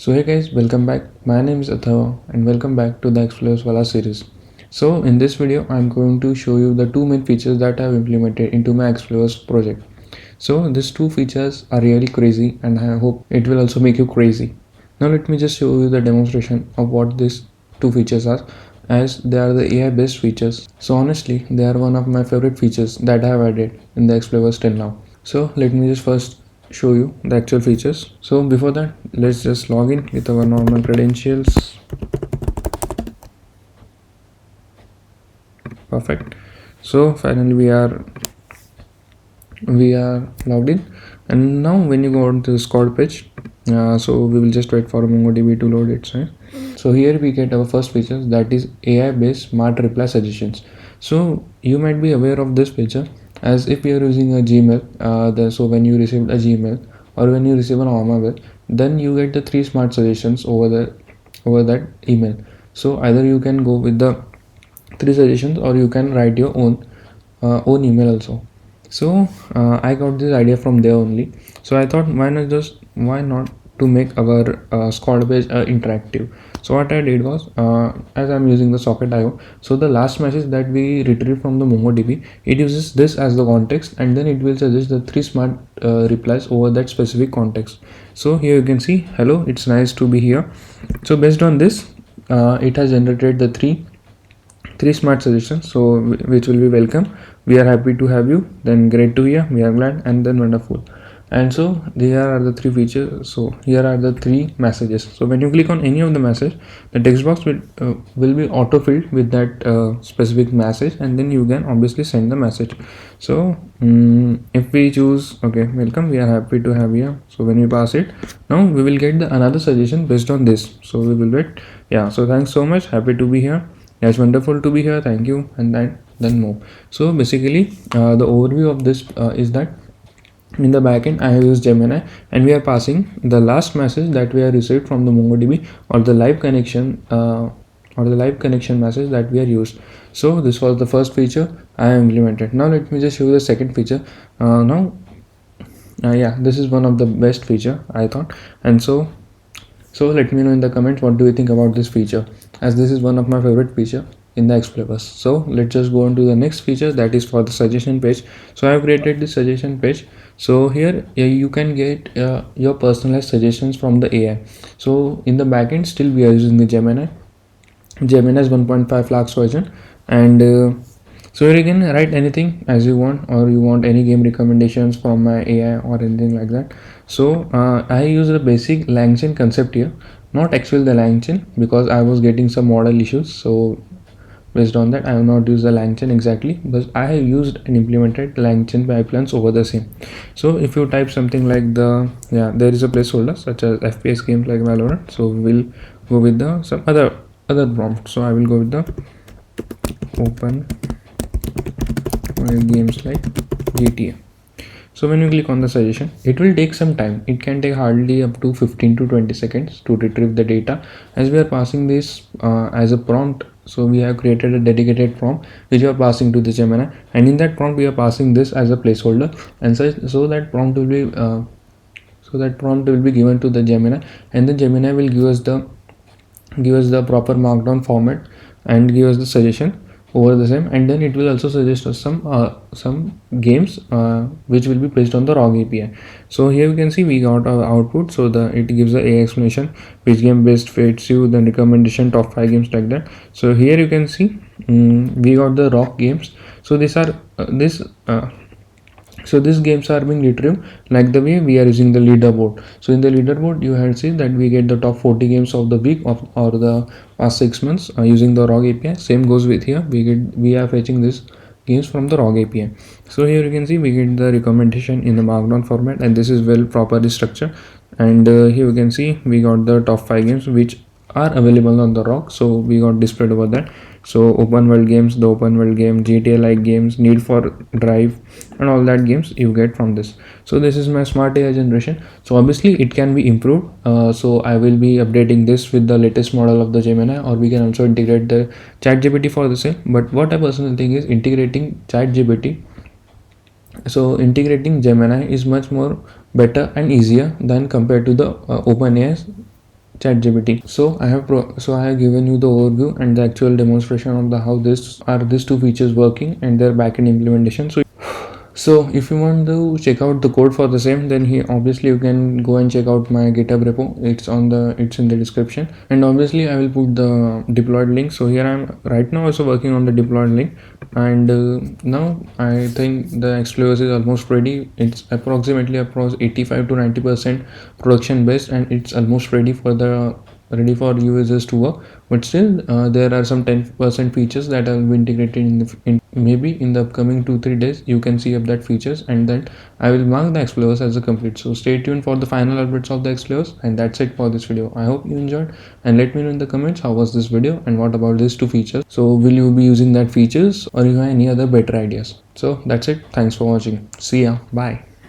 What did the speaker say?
So hey guys, welcome back. My name is Athava and welcome back to the XPlayVerse series. So in this video, I'm going to show you the two main features that I've implemented into my XPlayVerse project. So these two features are really crazy and I hope it will also make you crazy. Now let me just show you the demonstration of what these two features are, as they are the AI based features. So honestly, they are one of my favorite features that I have added in the XPlayVerse till now. So let me just first show you the actual features. So before that, let's just log in with our normal credentials. Perfect. So finally we are logged in, and now when you go on to the Discord page, so we will just wait for MongoDB to load it. So here we get our first feature, that is AI based smart reply suggestions. So you might be aware of this feature, as if you are using a Gmail, so when you receive a Gmail or when you receive an mail, then you get the three smart suggestions over that email. So either you can go with the three suggestions or you can write your own email also. So I got this idea from there only. So I thought, why not to make our Squad page interactive. So what I did was, as I'm using the socket IO, so the last message that we retrieve from the MongoDB, it uses this as the context, and then it will suggest the three smart replies over that specific context. So here you can see, hello, it's nice to be here. So based on this, it has generated the three smart suggestions, so which will be welcome, we are happy to have you, then great to hear, we are glad, and then wonderful. And so here are the three features. So here are the three messages. So when you click on any of the message, the text box will be auto filled with that specific message, and then you can obviously send the message. So if we choose, okay, welcome, we are happy to have you, so when we pass it, now we will get the another suggestion based on this. So we will wait, yeah, so thanks so much, happy to be here, yeah, it's wonderful to be here, thank you, and then more. So basically the overview of this is that in the backend I have used Gemini, and we are passing the last message that we have received from the MongoDB, or the live connection message that we are used. So this was the first feature I have implemented. Now let me just show you the second feature. Yeah, this is one of the best feature I thought, and so let me know in the comments what do you think about this feature, as this is one of my favorite feature in the XPlayVerse. So let's just go on to the next feature, that is for the suggestion page. So I have created this suggestion page. So here you can get your personalized suggestions from the AI. So in the backend, still we are using the Gemini's 1.5 lakhs version, and so here you can write anything as you want, or you want any game recommendations from my AI or anything like that. So I use the basic LangChain concept here, not actually the LangChain, because I was getting some model issues. So based on that, I have not used the LangChain exactly, but I have used and implemented LangChain pipelines over the same. So if you type something like there is a placeholder such as FPS games like Valorant, so we will go with the some other prompt. So I will go with the open games like GTA. So when you click on the suggestion, it will take some time. It can take hardly up to 15 to 20 seconds to retrieve the data, as we are passing this as a prompt. So we have created a dedicated prompt which we are passing to the Gemini, and in that prompt we are passing this as a placeholder, and so that prompt will be given to the Gemini, and the Gemini will give us the proper markdown format and give us the suggestion over the same, and then it will also suggest us some games which will be placed on the RAWG API. So here you can see we got our output. So it gives the AI explanation, which game best fits you, then recommendation, top 5 games, like that. So here you can see we got the RAWG games. So these are so these games are being retrieved like the way we are using the leaderboard. So in the leaderboard, you have seen that we get the top 40 games of the week or the past 6 months using the RAWG API. Same goes with here. We are fetching this games from the RAWG API. So here you can see we get the recommendation in the markdown format, and this is well properly structured. And here you can see we got the top 5 games which are available on the RAWG. So we got displayed over that. So open world games, the open world game, GTA like games, Need for Drive, and all that games you get from this. So this is my smart AI generation. So obviously it can be improved. So I will be updating this with the latest model of the Gemini, or we can also integrate the ChatGPT for the same. But what I personally think is integrating ChatGPT, so integrating Gemini is much more better and easier than compared to the OpenAI ChatGPT. So I have given you the overview and the actual demonstration of the how these two features working and their backend implementation. So if you want to check out the code for the same, then here obviously you can go and check out my GitHub repo. It's in the description, and obviously I will put the deployed link. So here I am right now also working on the deployed link, and now I think the XPlayVerse is almost ready. It's approximately 85 to 90% production based, and it's almost ready for users to work. But still there are some 10% features that will be integrated in maybe in the upcoming 2-3 days. You can see up that features, and then I will mark the XPlayVerse as a complete. So stay tuned for the final updates of the XPlayVerse, and that's it for this video. I hope you enjoyed, and let me know in the comments how was this video and what about these two features. So will you be using that features, or you have any other better ideas? So that's it. Thanks for watching. See ya. Bye.